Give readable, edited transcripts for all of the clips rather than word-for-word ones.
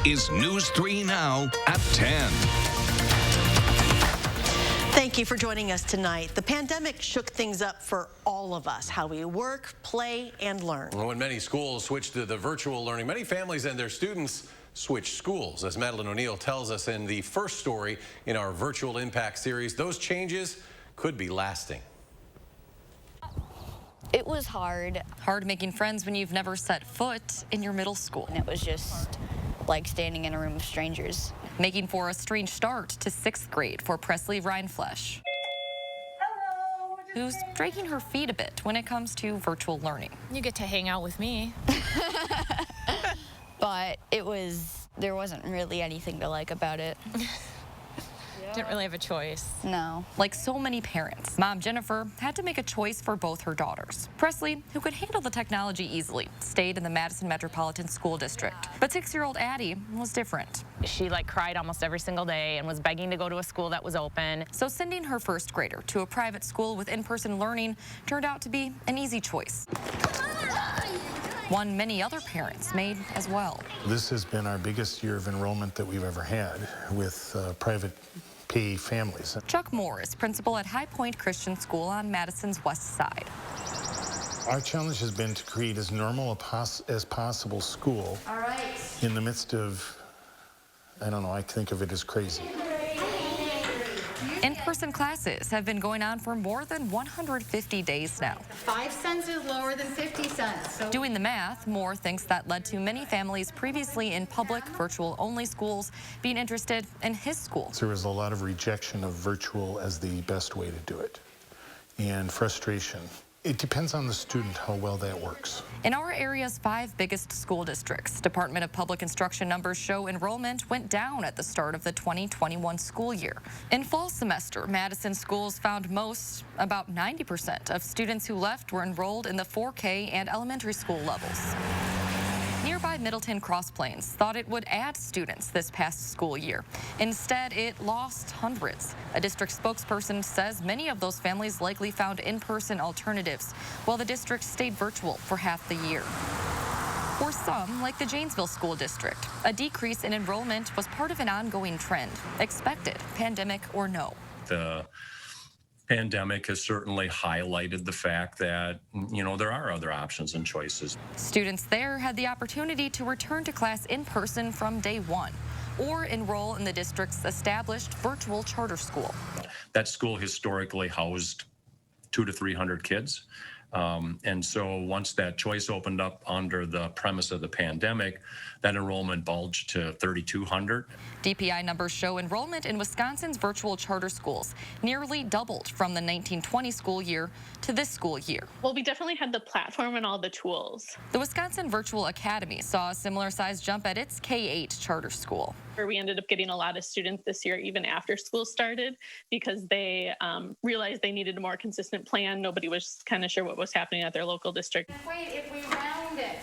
is News 3 Now at 10. Thank you for joining us tonight. The pandemic shook things up for all of us, how we work, play, and learn. When many schools switched to the virtual learning, many families and their students switched schools. As Madeleine O'Neill tells us in the first story in our Virtual Impact series, those changes could be lasting. It was hard. Hard making friends when you've never set foot in your middle school. And it was just like standing in a room of strangers. Making for a strange start to 6th grade for Presley Rhineflesh, who's dragging her feet a bit when it comes to virtual learning. You get to hang out with me. But there wasn't really anything to like about it. Didn't really have a choice. No. Like so many parents, Mom Jennifer had to make a choice for both her daughters. Presley, who could handle the technology easily, stayed in the Madison Metropolitan School District. But 6-year-old Addie was different. She cried almost every single day and was begging to go to a school that was open. So sending her 1st grader to a private school with in-person learning turned out to be an easy choice. One many other parents made as well. This has been our biggest year of enrollment that we've ever had with private pay families. Chuck Moore is principal at High Point Christian School on Madison's west side. Our challenge has been to create as normal as possible school in the midst of, I don't know, I think of it as crazy. In-person classes have been going on for more than 150 days now. 5 cents is lower than 50 cents. So Doing the math, Moore thinks that led to many families previously in public, virtual-only schools being interested in his school. There was a lot of rejection of virtual as the best way to do it, and frustration. It depends on the student how well that works. In our area's 5 biggest school districts, Department of Public Instruction numbers show enrollment went down at the start of the 2021 school year. In fall semester, Madison schools found about 90% of students who left were enrolled in the 4K and elementary school levels. Nearby Middleton Cross Plains thought it would add students this past school year. Instead, it lost hundreds. A district spokesperson says many of those families likely found in-person alternatives, while the district stayed virtual for half the year. For some, like the Janesville School District, a decrease in enrollment was part of an ongoing trend, expected, pandemic or no. The pandemic has certainly highlighted the fact that, there are other options and choices. Students there had the opportunity to return to class in person from day one or enroll in the district's established virtual charter school. That school historically housed 200 to 300 kids. And so once that choice opened up under the premise of the pandemic, that enrollment bulged to 3,200. DPI numbers show enrollment in Wisconsin's virtual charter schools nearly doubled from the 1920 school year to this school year. Well, we definitely had the platform and all the tools. The Wisconsin Virtual Academy saw a similar size jump at its K-8 charter school. Where we ended up getting a lot of students this year, even after school started, because they realized they needed a more consistent plan. Nobody was kind of sure what was happening at their local district. wait, if we round it.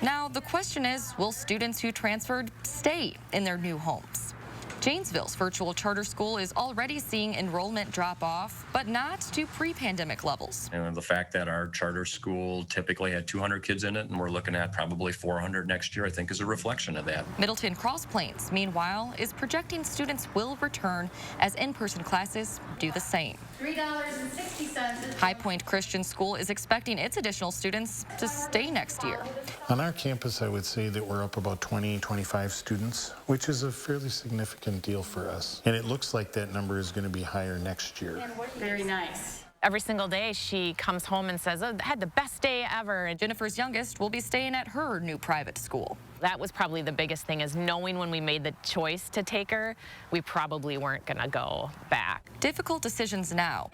Now, the question is, will students who transferred stay in their new homes? Janesville's virtual charter school is already seeing enrollment drop off, but not to pre-pandemic levels. And the fact that our charter school typically had 200 kids in it, and we're looking at probably 400 next year, I think is a reflection of that. Middleton Cross Plains, meanwhile, is projecting students will return as in-person classes do the same. $3.60. High Point Christian School is expecting its additional students to stay next year. On our campus, I would say that we're up about 25 students, which is a fairly significant deal for us. And it looks like that number is going to be higher next year. Very nice. Every single day she comes home and says, "Oh, I had the best day ever." And Jennifer's youngest will be staying at her new private school. that was probably the biggest thing, is knowing when we made the choice to take her, we probably weren't going to go back. Difficult decisions now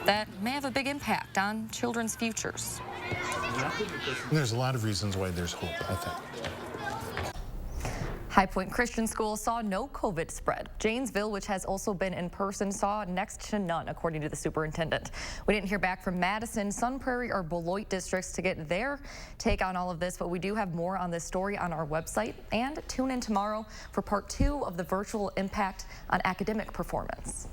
that may have a big impact on children's futures. There's a lot of reasons why there's hope, I think. High Point Christian School saw no COVID spread. Janesville, which has also been in person, saw next to none, according to the superintendent. We didn't hear back from Madison, Sun Prairie, or Beloit districts to get their take on all of this, but we do have more on this story on our website. And tune in tomorrow for part 2 of the virtual impact on academic performance.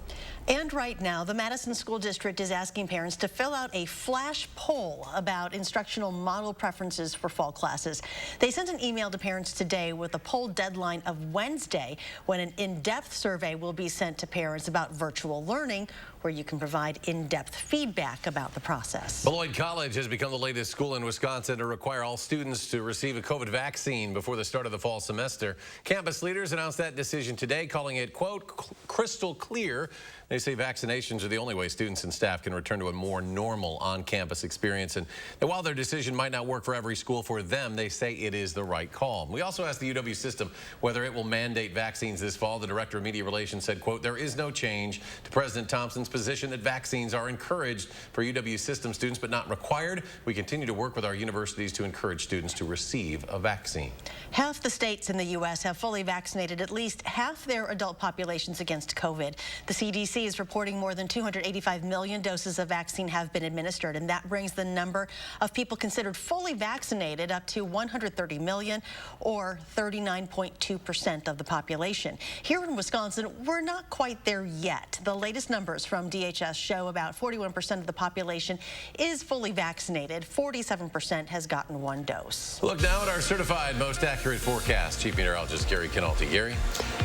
And right now, the Madison School District is asking parents to fill out a flash poll about instructional model preferences for fall classes. They sent an email to parents today with a poll deadline of Wednesday, when an in-depth survey will be sent to parents about virtual learning, where you can provide in-depth feedback about the process. Beloit College has become the latest school in Wisconsin to require all students to receive a COVID vaccine before the start of the fall semester. Campus leaders announced that decision today, calling it, quote, crystal clear. They say vaccinations are the only way students and staff can return to a more normal on-campus experience. And while their decision might not work for every school, for them, they say it is the right call. We also asked the UW system whether it will mandate vaccines this fall. The director of media relations said, quote, there is no change to President Thompson's position that vaccines are encouraged for UW system students, but not required. We continue to work with our universities to encourage students to receive a vaccine. Half the states in the U.S. have fully vaccinated at least half their adult populations against COVID. The CDC is reporting more than 285 million doses of vaccine have been administered, and that brings the number of people considered fully vaccinated up to 130 million, or 39.2% of the population. Here in Wisconsin, we're not quite there yet. The latest numbers from DHS show about 41% of the population is fully vaccinated. 47% has gotten one dose. Look now at our certified most accurate forecast. Chief Meteorologist Gary Canalti. Gary?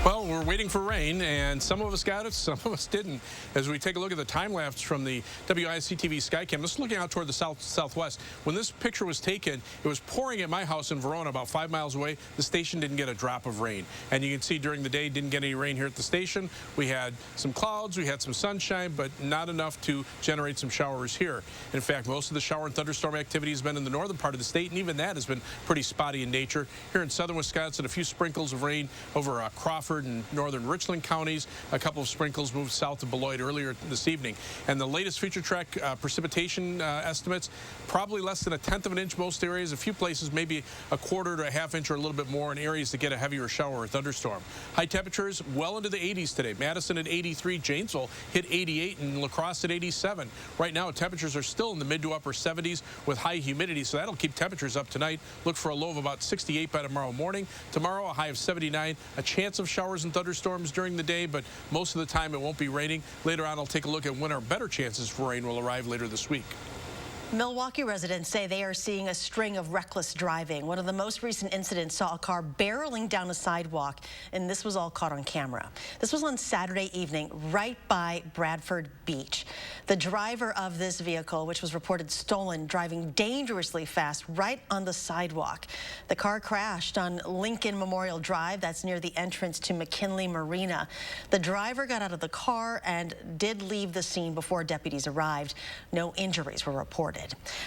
Well, we're waiting for rain, and some of us got it, some of us didn't. As we take a look at the time-lapse from the WISC-TV Skycam, this is looking out toward the southwest. When this picture was taken, it was pouring at my house in Verona, about 5 miles away. The station didn't get a drop of rain. And you can see during the day, didn't get any rain here at the station. We had some clouds, we had some sunshine, but not enough to generate some showers here. In fact, most of the shower and thunderstorm activity has been in the northern part of the state, and even that has been pretty spotty in nature. Here in southern Wisconsin, a few sprinkles of rain over Crawford and northern Richland counties. A couple of sprinkles moved south of Beloit earlier this evening. And the latest future track precipitation estimates, probably less than 1/10 of an inch most areas. A few places maybe a 1/4 to a 1/2 inch or a little bit more in areas that get a heavier shower or thunderstorm. High temperatures well into the 80s today. Madison at 83, Janesville hit 88, and La Crosse at 87. Right now, temperatures are still in the mid to upper 70s with high humidity, so that'll keep temperatures up tonight. Look for a low of about 68 by tomorrow morning. Tomorrow, a high of 79. A chance of showers and thunderstorms during the day, but most of the time it won't be raining. Later on, I'll take a look at when our better chances for rain will arrive later this week. Milwaukee residents say they are seeing a string of reckless driving. One of the most recent incidents saw a car barreling down a sidewalk, and this was all caught on camera. This was on Saturday evening, right by Bradford Beach. The driver of this vehicle, which was reported stolen, driving dangerously fast right on the sidewalk. The car crashed on Lincoln Memorial Drive. That's near the entrance to McKinley Marina. The driver got out of the car and did leave the scene before deputies arrived. No injuries were reported.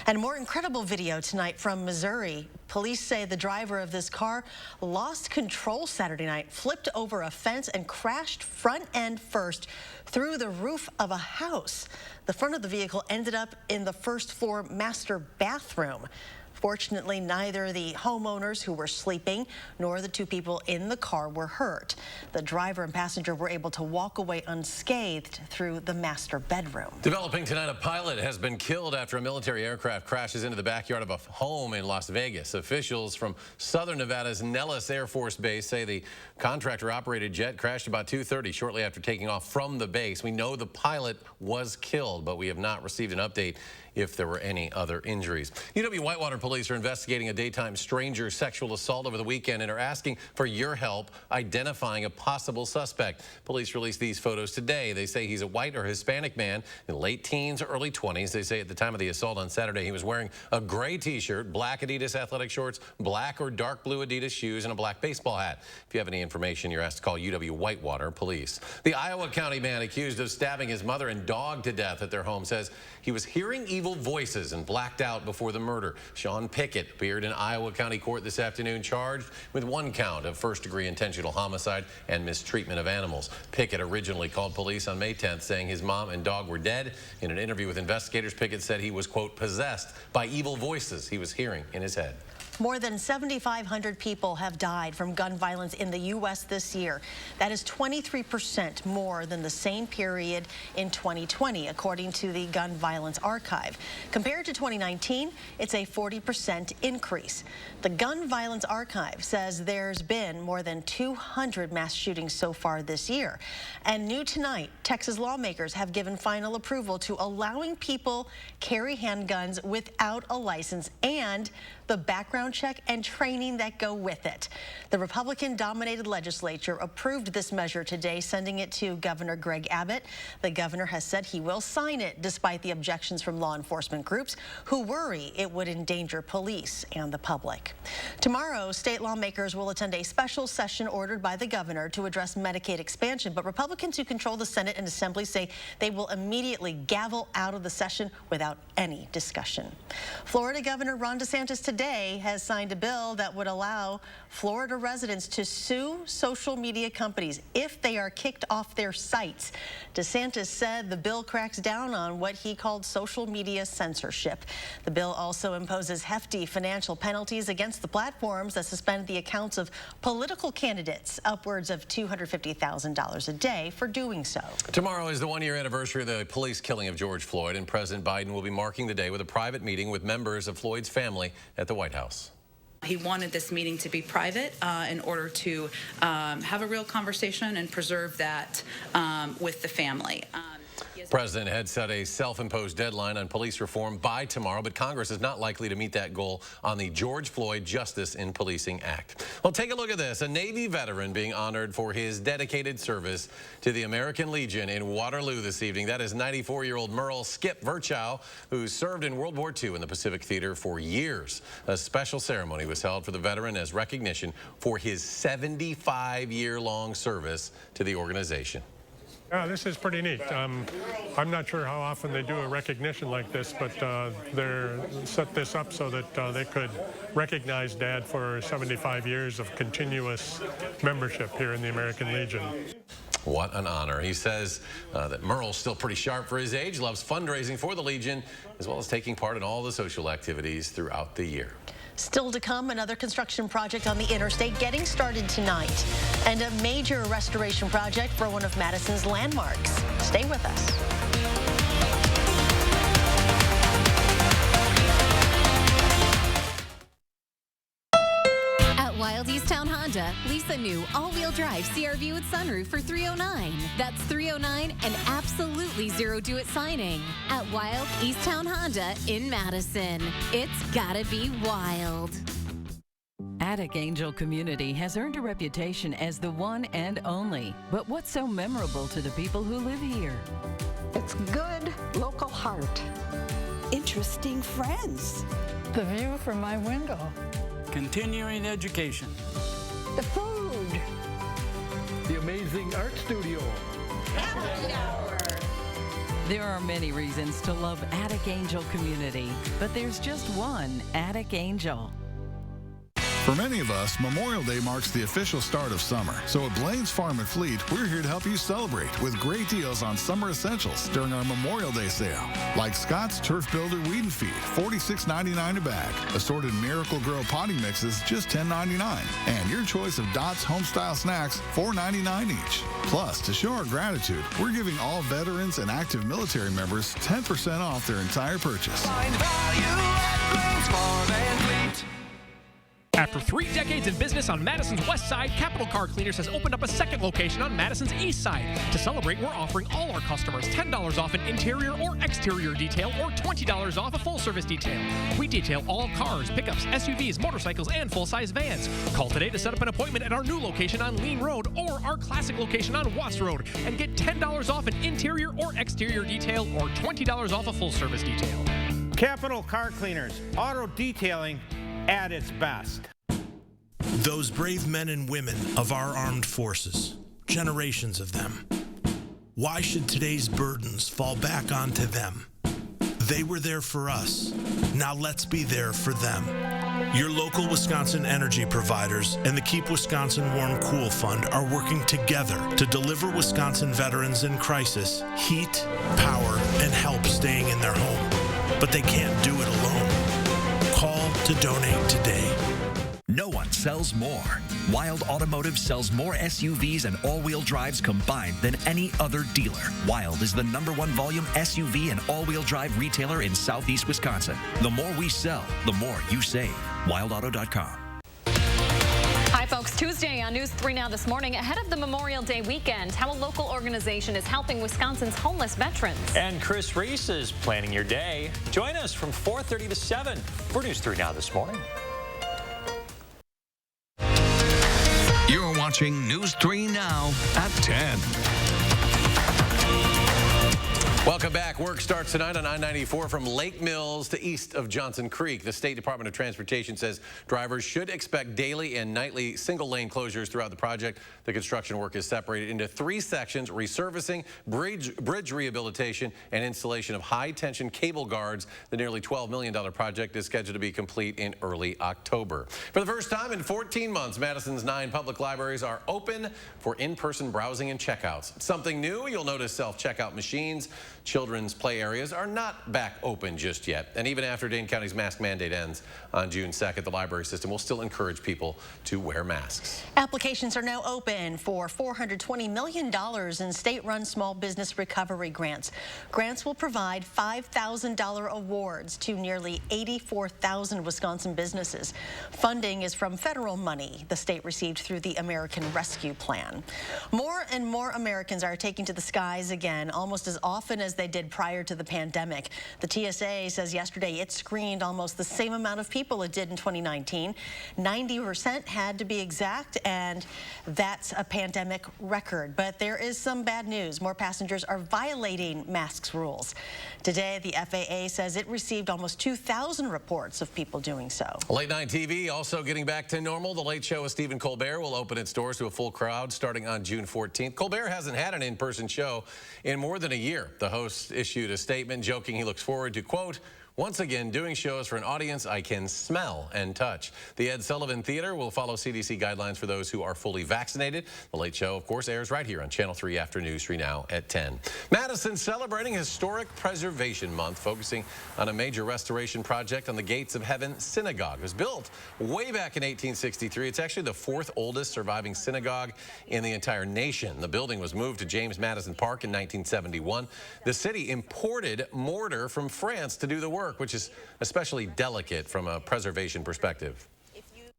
And more incredible video tonight from Missouri. Police say the driver of this car lost control Saturday night, flipped over a fence and crashed front end first through the roof of a house. The front of the vehicle ended up in the first floor master bathroom. Fortunately, neither the homeowners who were sleeping nor the two people in the car were hurt. The driver and passenger were able to walk away unscathed through the master bedroom. Developing tonight, a pilot has been killed after a military aircraft crashes into the backyard of a home in Las Vegas. Officials from southern Nevada's Nellis Air Force Base say the contractor-operated jet crashed about 2:30 shortly after taking off from the base. We know the pilot was killed, but we have not received an update if there were any other injuries. UW Whitewater police are investigating a daytime stranger sexual assault over the weekend and are asking for your help identifying a possible suspect. Police released these photos today. They say he's a white or Hispanic man in late teens or early 20s. They say at the time of the assault on Saturday, he was wearing a gray t-shirt, black Adidas athletic shorts, black or dark blue Adidas shoes, and a black baseball hat. If you have any information, you're asked to call UW Whitewater police. The Iowa County man accused of stabbing his mother and dog to death at their home says he was hearing evil voices and blacked out before the murder. Sean Pickett appeared in Iowa County Court this afternoon, charged with 1 count of first-degree intentional homicide and mistreatment of animals. Pickett originally called police on May 10th, saying his mom and dog were dead. In an interview with investigators, Pickett said he was, quote, possessed by evil voices he was hearing in his head. More than 7,500 people have died from gun violence in the U.S. this year. That is 23% more than the same period in 2020, according to the Gun Violence Archive. Compared to 2019, it's a 40% increase. The Gun Violence Archive says there's been more than 200 mass shootings so far this year. And new tonight, Texas lawmakers have given final approval to allowing people carry handguns without a license and the background check and training that go with it. The Republican-dominated legislature approved this measure today, sending it to Governor Greg Abbott. The governor has said he will sign it despite the objections from law enforcement groups who worry it would endanger police and the public. Tomorrow, state lawmakers will attend a special session ordered by the governor to address Medicaid expansion, but Republicans who control the Senate and Assembly say they will immediately gavel out of the session without any discussion. Florida Governor Ron DeSantis today has signed a bill that would allow Florida residents to sue social media companies if they are kicked off their sites. DeSantis said the bill cracks down on what he called social media censorship. The bill also imposes hefty financial penalties against the platforms that suspend the accounts of political candidates, upwards of $250,000 a day for doing so. Tomorrow is the one-year anniversary of the police killing of George Floyd, and President Biden will be marking the day with a private meeting with members of Floyd's family at the White House. He wanted this meeting to be private in order to have a real conversation and preserve that with the family. The president had set a self-imposed deadline on police reform by tomorrow, but Congress is not likely to meet that goal on the George Floyd Justice in Policing Act. Well, take a look at this. A Navy veteran being honored for his dedicated service to the American Legion in Waterloo this evening. That is 94-year-old Merle Skip Virchow, who served in World War II in the Pacific Theater for years. A special ceremony was held for the veteran as recognition for his 75-year-long service to the organization. Yeah, this is pretty neat. I'm not sure how often they do a recognition like this, but they're set this up so that they could recognize Dad for 75 years of continuous membership here in the American Legion. What an honor. He says that Merle's still pretty sharp for his age, loves fundraising for the Legion, as well as taking part in all the social activities throughout the year. Still to come, another construction project on the interstate getting started tonight, and a major restoration project for one of Madison's landmarks. Stay with us. Wilde East Towne Honda, lease a new all-wheel drive CR-V with sunroof for $309. That's $309 and absolutely zero due at signing at Wilde East Towne Honda in Madison. It's gotta be wild. Attic Angel Community has earned a reputation as the one and only. But what's so memorable to the people who live here? It's good local heart. Interesting friends. The view from my window. Continuing education. The food. The amazing art studio. Happy hour. There are many reasons to love Attic Angel Community, but there's just one Attic Angel. For many of us, Memorial Day marks the official start of summer. So at Blaine's Farm and Fleet, we're here to help you celebrate with great deals on summer essentials during our Memorial Day sale. Like Scott's Turf Builder Weed and Feed, $46.99 a bag. Assorted Miracle Grow potting mixes, just $10.99. And your choice of Dot's Homestyle Snacks, $4.99 each. Plus, to show our gratitude, we're giving all veterans and active military members 10% off their entire purchase. Find value at Blaine's Farm and Fleet. After 3 decades in business on Madison's west side, Capital Car Cleaners has opened up a second location on Madison's east side. To celebrate, we're offering all our customers $10 off an interior or exterior detail or $20 off a full-service detail. We detail all cars, pickups, SUVs, motorcycles, and full-size vans. Call today to set up an appointment at our new location on Lean Road or our classic location on Watts Road and get $10 off an interior or exterior detail or $20 off a full-service detail. Capital Car Cleaners, auto detailing at its best. Those brave men and women of our armed forces, generations of them. Why should today's burdens fall back onto them? They were there for us. Now let's be there for them. Your local Wisconsin energy providers and the Keep Wisconsin Warm Cool Fund are working together to deliver Wisconsin veterans in crisis heat, power, and help staying in their home. But they can't do it alone. Call to donate today. No one sells more. Wilde Automotive sells more SUVs and all-wheel drives combined than any other dealer. Wilde is the #1 volume SUV and all-wheel drive retailer in Southeast Wisconsin. The more we sell, the more you save. WildeAuto.com. Hi, folks. Tuesday on News 3 Now this morning, ahead of the Memorial Day weekend, how a local organization is helping Wisconsin's homeless veterans. And Chris Reese is planning your day. Join us from 4:30 to 7 for News 3 Now this morning. You're watching News 3 Now at 10. Welcome back. Work starts tonight on I-94 from Lake Mills to east of Johnson Creek. The State Department of Transportation says drivers should expect daily and nightly single-lane closures throughout the project. The construction work is separated into 3 sections: resurfacing, bridge rehabilitation, and installation of high-tension cable guards. The nearly $12 million project is scheduled to be complete in early October. For the first time in 14 months, Madison's 9 public libraries are open for in-person browsing and checkouts. Something new, you'll notice self-checkout machines. Children's play areas are not back open just yet. And even after Dane County's mask mandate ends on June 2nd, the library system will still encourage people to wear masks. Applications are now open for $420 million in state-run small business recovery grants. Grants will provide $5,000 awards to nearly 84,000 Wisconsin businesses. Funding is from federal money the state received through the American Rescue Plan. More and more Americans are taking to the skies again, almost as often as they did prior to the pandemic. The TSA says yesterday it screened almost the same amount of people it did in 2019. 90% had to be exact, and that's a pandemic record. But there is some bad news. More passengers are violating masks rules. Today, the FAA says it received almost 2,000 reports of people doing so. Late night TV also getting back to normal. The Late Show with Stephen Colbert will open its doors to a full crowd starting on June 14th. Colbert hasn't had an in-person show in more than a year. The host issued a statement joking he looks forward to, quote, "Once again, doing shows for an audience I can smell and touch." The Ed Sullivan Theater will follow CDC guidelines for those who are fully vaccinated. The Late Show, of course, airs right here on Channel 3 after News 3 Now at 10. Madison celebrating Historic Preservation Month, focusing on a major restoration project on the Gates of Heaven Synagogue. It was built way back in 1863. It's actually the 4th oldest surviving synagogue in the entire nation. The building was moved to James Madison Park in 1971. The city imported mortar from France to do the work, which is especially delicate from a preservation perspective.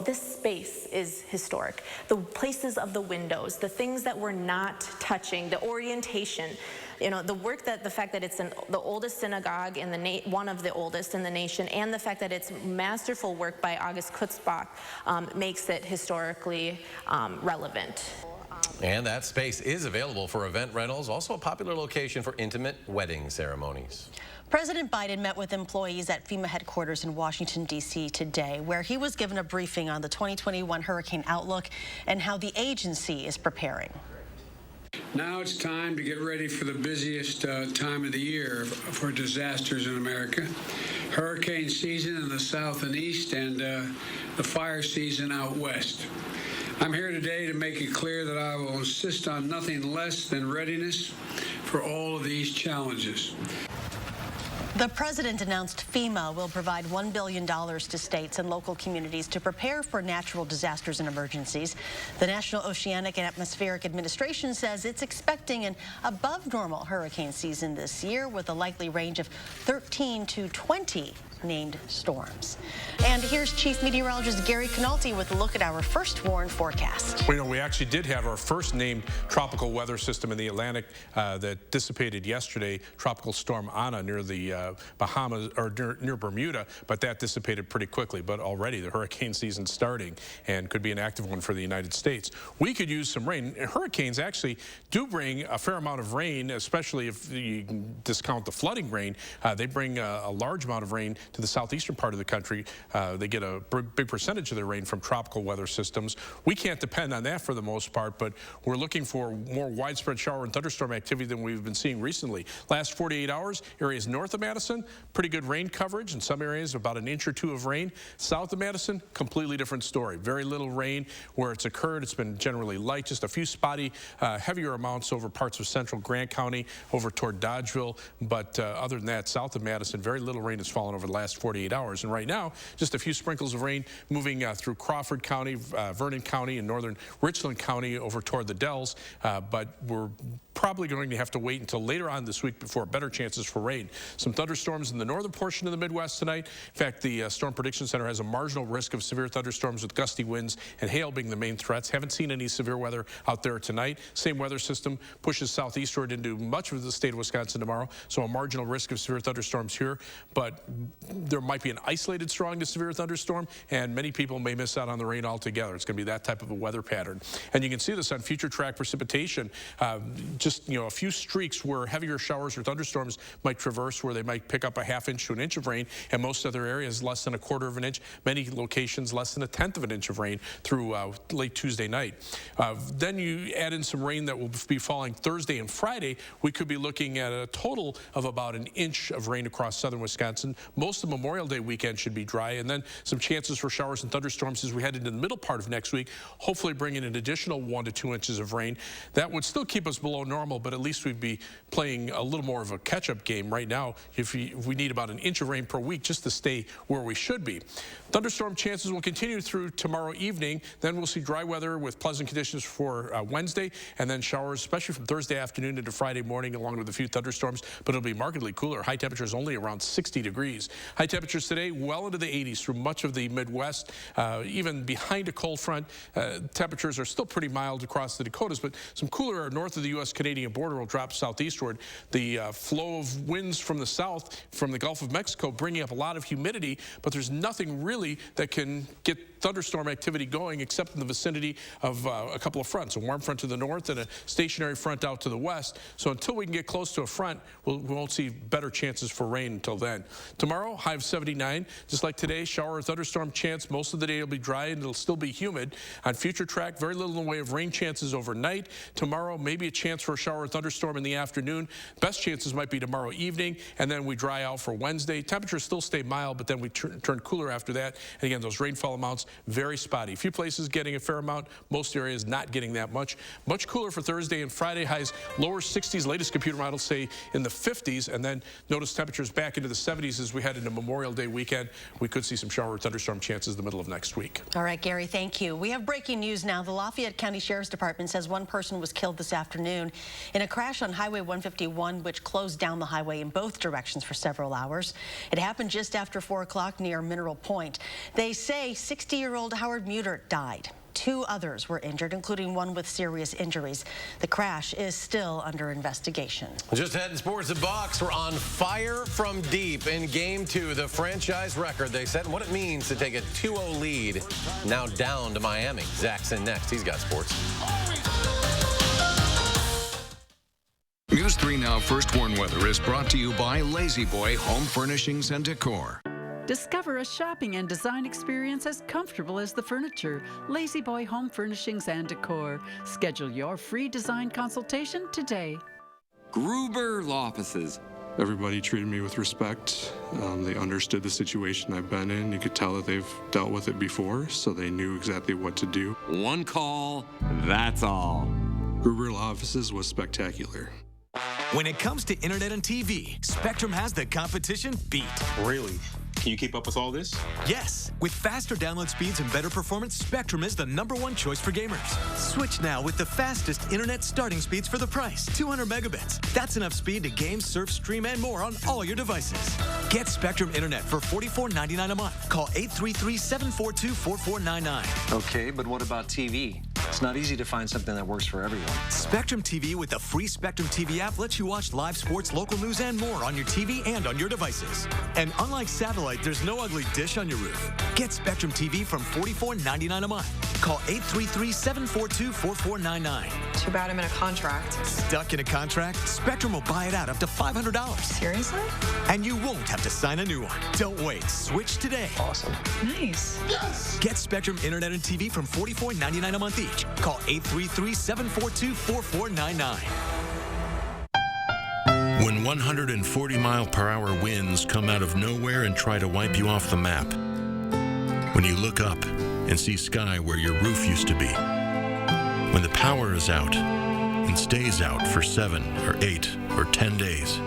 This space is historic. The places of the windows, the things that we're not touching, the orientation, you know, the work that, the fact that it's the oldest synagogue in the one of the oldest in the nation, and the fact that it's masterful work by August Kutzbach makes it historically relevant. And that space is available for event rentals, also a popular location for intimate wedding ceremonies. President Biden met with employees at FEMA headquarters in Washington, D.C. today, where he was given a briefing on the 2021 hurricane outlook and how the agency is preparing. Now it's time to get ready for the busiest time of the year for disasters in America. Hurricane season in the south and east, and the fire season out west. I'm here today to make it clear that I will insist on nothing less than readiness for all of these challenges. The president announced FEMA will provide $1 billion to states and local communities to prepare for natural disasters and emergencies. The National Oceanic and Atmospheric Administration says it's expecting an above-normal hurricane season this year with a likely range of 13 to 20 named storms. And here's Chief Meteorologist Gary Canalti with a look at our first warned forecast. Well, you know, we actually did have our first named tropical weather system in the Atlantic that dissipated yesterday, Tropical Storm Ana near the Bahamas, or near Bermuda, but that dissipated pretty quickly. But already the hurricane season's starting and could be an active one for the United States. We could use some rain. Hurricanes actually do bring a fair amount of rain, especially if you discount the flooding rain. They bring a large amount of rain to the southeastern part of the country. They get a big percentage of their rain from tropical weather systems. We can't depend on that for the most part, but we're looking for more widespread shower and thunderstorm activity than we've been seeing recently. Last 48 hours, areas north of Madison, pretty good rain coverage. In some areas, about an inch or two of rain. South of Madison, completely different story. Very little rain where it's occurred. It's been generally light, just a few spotty, heavier amounts over parts of central Grant County, over toward Dodgeville. But other than that, south of Madison, very little rain has fallen over the last 48 hours. And right now, just a few sprinkles of rain moving through Crawford County, Vernon County, and northern Richland County over toward the Dells. But we're probably going to have to wait until later on this week before better chances for rain. Some thunderstorms in the northern portion of the Midwest tonight. In fact, the Storm Prediction Center has a marginal risk of severe thunderstorms with gusty winds and hail being the main threats. Haven't seen any severe weather out there tonight. Same weather system pushes southeastward into much of the state of Wisconsin tomorrow, so a marginal risk of severe thunderstorms here. But there might be an isolated strong to severe thunderstorm, and many people may miss out on the rain altogether. It's going to be that type of a weather pattern. And you can see this on future track precipitation. Just, a few streaks where heavier showers or thunderstorms might traverse, where they might pick up a ½ inch to an inch of rain, and most other areas less than a quarter of an inch, many locations less than a tenth of an inch of rain through late Tuesday night. Then you add in some rain that will be falling Thursday and Friday. We could be looking at a total of about an inch of rain across southern Wisconsin. Most of Memorial Day weekend should be dry, and then some chances for showers and thunderstorms as we head into the middle part of next week, hopefully bringing an additional 1 to 2 inches of rain. That would still keep us below normal, but at least we'd be playing a little more of a catch-up game right now if we need about an inch of rain per week just to stay where we should be. Thunderstorm chances will continue through tomorrow evening. Then we'll see dry weather with pleasant conditions for Wednesday, and then showers, especially from Thursday afternoon into Friday morning, along with a few thunderstorms, but it'll be markedly cooler. High temperatures only around 60 degrees. High temperatures today well into the 80s through much of the Midwest. Even behind a cold front, temperatures are still pretty mild across the Dakotas, but some cooler north of the U.S.-Canadian border will drop southeastward. The flow of winds from the south, from the Gulf of Mexico, bringing up a lot of humidity, but there's nothing really that can get thunderstorm activity going except in the vicinity of a couple of fronts, a warm front to the north and a stationary front out to the west. So until we can get close to a front, we won't see better chances for rain until then. Tomorrow, high of 79. Just like today, shower or thunderstorm chance. Most of the day will be dry and it'll still be humid. On future track, very little in the way of rain chances overnight. Tomorrow, maybe a chance for a shower or thunderstorm in the afternoon. Best chances might be tomorrow evening, and then we dry out for Wednesday. Temperatures still stay mild, but then we turn cooler after that. And again, those rainfall amounts, very spotty. A few places getting a fair amount, most areas not getting that much. Much cooler for Thursday and Friday, highs lower 60s. Latest computer models say in the 50s, and then notice temperatures back into the 70s as we head into Memorial Day weekend. We could see some shower or thunderstorm chances the middle of next week. All right, Gary, thank you. We have breaking news now. The Lafayette County Sheriff's Department says one person was killed this afternoon in a crash on Highway 151, which closed down the highway in both directions for several hours. It happened just after 4 o'clock near Mineral Point. They say 60-year-old Howard Muter died. 2 others were injured, including one with serious injuries. The crash is still under investigation. Just ahead in sports, the Bucs were on fire from deep in Game 2, the franchise record they set, and what it means to take a 2-0 lead, now down to Miami. Zach's in next. He's got sports. News 3 Now First Warn Weather is brought to you by Lazy Boy Home Furnishings and Decor. Discover a shopping and design experience as comfortable as the furniture. Lazy Boy Home Furnishings and Decor. Schedule your free design consultation today. Gruber Law Offices. Everybody treated me with respect. They understood the situation I've been in. You could tell that they've dealt with it before, so they knew exactly what to do. One call, that's all. Gruber Law Offices was spectacular. When it comes to internet and TV, Spectrum has the competition beat. Really? Can you keep up with all this? Yes. With faster download speeds and better performance, Spectrum is the #1 choice for gamers. Switch now with the fastest internet starting speeds for the price. 200 megabits. That's enough speed to game, surf, stream, and more on all your devices. Get Spectrum Internet for $44.99 a month. Call 833-742-4499. Okay, but what about TV? It's not easy to find something that works for everyone. Spectrum TV with the free Spectrum TV app lets you watch live sports, local news, and more on your TV and on your devices. And unlike satellite, there's no ugly dish on your roof. Get Spectrum TV from $44.99 a month. Call 833-742-4499. Too bad I'm in a contract. Stuck in a contract? Spectrum will buy it out up to $500. Seriously? And you won't have to sign a new one. Don't wait. Switch today. Awesome. Nice. Yes! Get Spectrum Internet and TV from $44.99 a month each. Call 833-742-4499. When 140-mile-per-hour winds come out of nowhere and try to wipe you off the map. When you look up and see sky where your roof used to be. When the power is out and stays out for 7 or 8 or 10 days.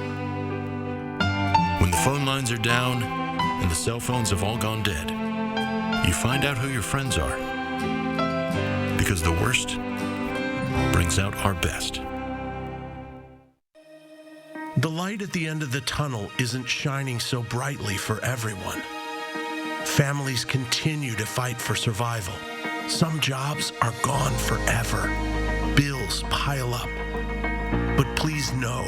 When the phone lines are down and the cell phones have all gone dead, you find out who your friends are. Because the worst brings out our best. The light at the end of the tunnel isn't shining so brightly for everyone. Families continue to fight for survival. Some jobs are gone forever. Bills pile up. But please know,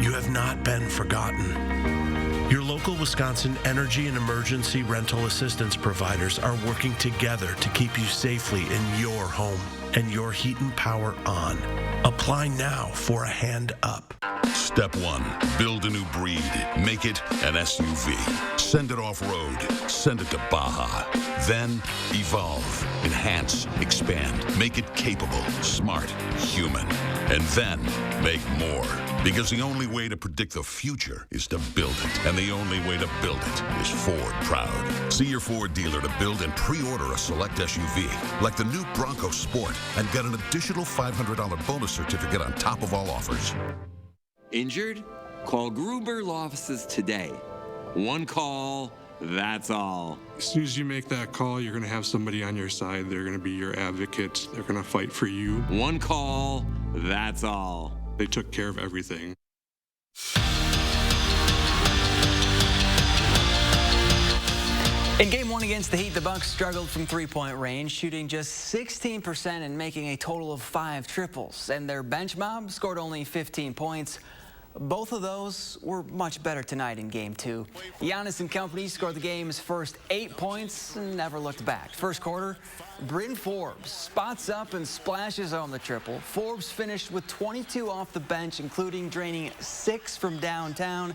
you have not been forgotten. Your local Wisconsin energy and emergency rental assistance providers are working together to keep you safely in your home and your heat and power on. Apply now for a hand up. Step 1, build a new breed. Make it an SUV. Send it off-road. Send it to Baja. Then evolve, enhance, expand. Make it capable, smart, human. And then make more. Because the only way to predict the future is to build it. And the only way to build it is Ford Proud. See your Ford dealer to build and pre-order a select SUV, like the new Bronco Sport, and get an additional $500 bonus certificate on top of all offers. Injured? Call Gruber Law Offices today. One call, that's all. As soon as you make that call, you're going to have somebody on your side. They're going to be your advocate. They're going to fight for you. One call, that's all. They took care of everything. In Game 1 against the Heat, the Bucks struggled from three-point range, shooting just 16% and making a total of 5 triples. And their bench mob scored only 15 points. Both of those were much better tonight in Game 2. Giannis and company scored the game's first 8 points and never looked back. First quarter, Bryn Forbes spots up and splashes home the triple. Forbes finished with 22 off the bench, including draining 6 from downtown.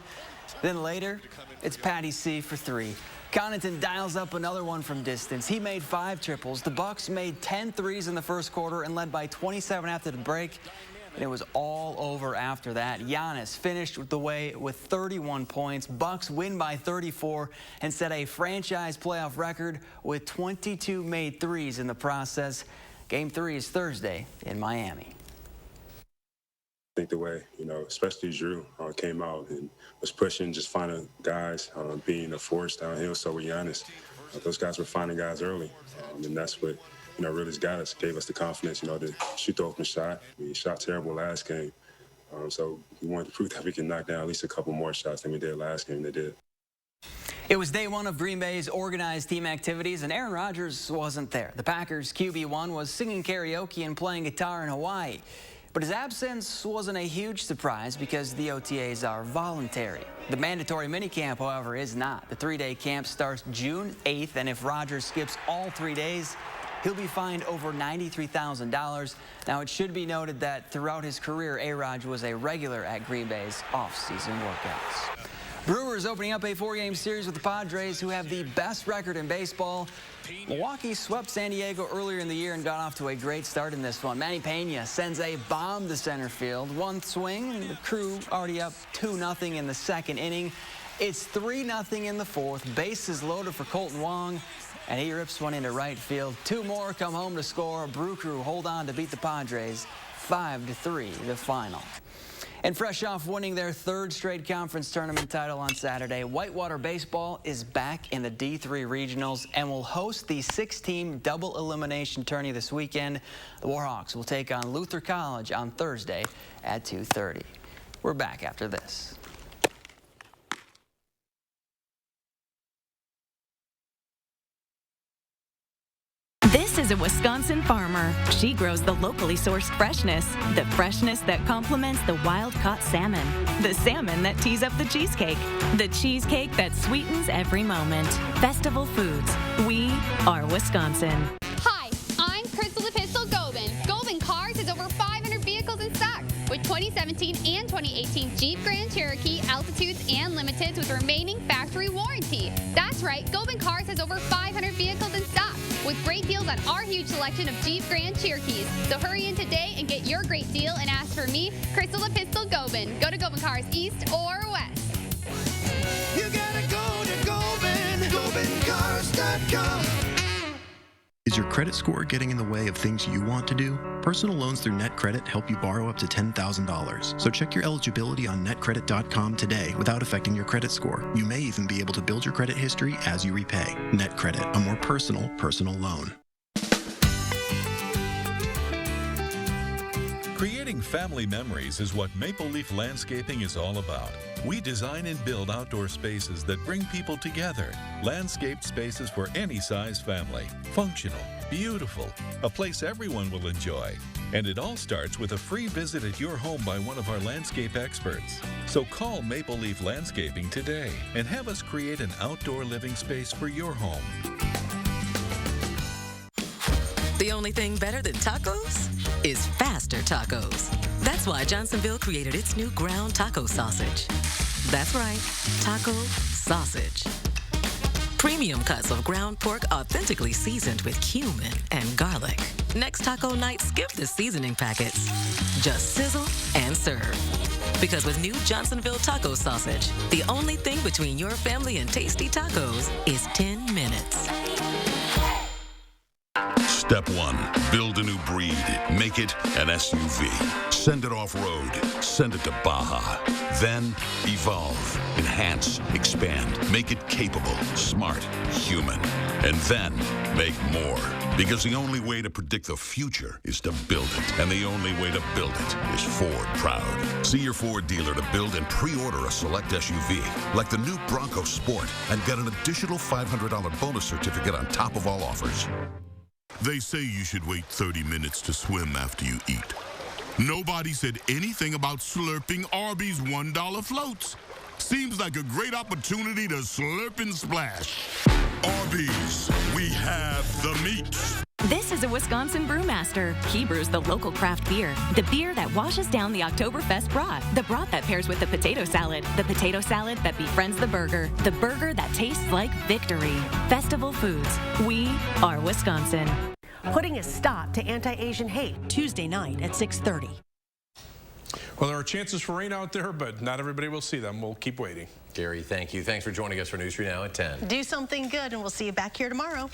Then later, it's Patty C for 3. Connaughton dials up another one from distance. He made 5 triples. The Bucks made 10 threes in the first quarter and led by 27 after the break. And it was all over after that. Giannis finished the way with 31 points. Bucks win by 34 and set a franchise playoff record with 22 made threes in the process. Game 3 is Thursday in Miami. I think the way, especially Drew came out and was pushing, just finding guys, being a force downhill. So with Giannis, those guys were finding guys early. And that's what, really got us, gave us the confidence, to shoot the open shot. We shot terrible last game. So we wanted to prove that we can knock down at least a couple more shots than we did last game. They did. It was day 1 of Green Bay's organized team activities, and Aaron Rodgers wasn't there. The Packers' QB1 was singing karaoke and playing guitar in Hawaii. But his absence wasn't a huge surprise because the OTAs are voluntary. The mandatory minicamp, however, is not. The 3-day camp starts June 8th, and if Rodgers skips all 3 days, he'll be fined over $93,000. Now, it should be noted that throughout his career, A-Rod was a regular at Green Bay's off-season workouts. Brewers opening up a 4-game series with the Padres, who have the best record in baseball. Milwaukee swept San Diego earlier in the year and got off to a great start in this one. Manny Pena sends a bomb to center field. One swing, and the Crew already up 2-0 in the second inning. It's 3-0 in the fourth. Bases loaded for Colton Wong, and he rips one into right field. 2 more come home to score. Brew Crew hold on to beat the Padres 5-3, the final. And fresh off winning their 3rd straight conference tournament title on Saturday, Whitewater Baseball is back in the D3 Regionals and will host the 6-team double elimination tourney this weekend. The Warhawks will take on Luther College on Thursday at 2:30. We're back after this. This is a Wisconsin farmer. She grows the locally sourced freshness, the freshness that complements the wild-caught salmon, the salmon that tees up the cheesecake that sweetens every moment. Festival Foods. We are Wisconsin. Hi, I'm Crystal the Pistol Gobin. Gobin Cars has over 500 vehicles in stock with 2017 and 2018 Jeep Grand Cherokee, Altitudes, and Limiteds with remaining factory warranty. That's right, Gobin Cars has over 500 vehicles in stock with great deals on our huge selection of Jeep Grand Cherokees. So hurry in today and get your great deal and ask for me, Crystal the Pistol Gobin. Go to Gobin Cars East or West. You gotta go to Gobin, GobinCars.com. Is your credit score getting in the way of things you want to do? Personal loans through NetCredit help you borrow up to $10,000. So check your eligibility on netcredit.com today without affecting your credit score. You may even be able to build your credit history as you repay. NetCredit, a more personal loan. Creating family memories is what Maple Leaf Landscaping is all about. We design and build outdoor spaces that bring people together. Landscaped spaces for any size family. Functional, beautiful, a place everyone will enjoy. And it all starts with a free visit at your home by one of our landscape experts. So call Maple Leaf Landscaping today and have us create an outdoor living space for your home. The only thing better than tacos is faster tacos. That's why Johnsonville created its new ground taco sausage. That's right, taco sausage. Premium cuts of ground pork authentically seasoned with cumin and garlic. Next taco night, skip the seasoning packets. Just sizzle and serve. Because with new Johnsonville taco sausage, the only thing between your family and tasty tacos is 10 minutes. Step 1, build a new breed. Make it an SUV. Send it off-road. Send it to Baja. Then evolve, enhance, expand. Make it capable, smart, human. And then make more. Because the only way to predict the future is to build it. And the only way to build it is Ford Proud. See your Ford dealer to build and pre-order a select SUV, like the new Bronco Sport, and get an additional $500 bonus certificate on top of all offers. They say you should wait 30 minutes to swim after you eat. Nobody said anything about slurping Arby's $1 floats. Seems like a great opportunity to slurp and splash. Arby's, we have the meat. This is a Wisconsin brewmaster. He brews the local craft beer, the beer that washes down the Oktoberfest broth, the broth that pairs with the potato salad that befriends the burger that tastes like victory. Festival Foods. We are Wisconsin. Putting a stop to anti-Asian hate Tuesday night at 6:30. Well, there are chances for rain out there, but not everybody will see them. We'll keep waiting. Gary, thank you. Thanks for joining us for News 3 Now at 10. Do something good, and we'll see you back here tomorrow.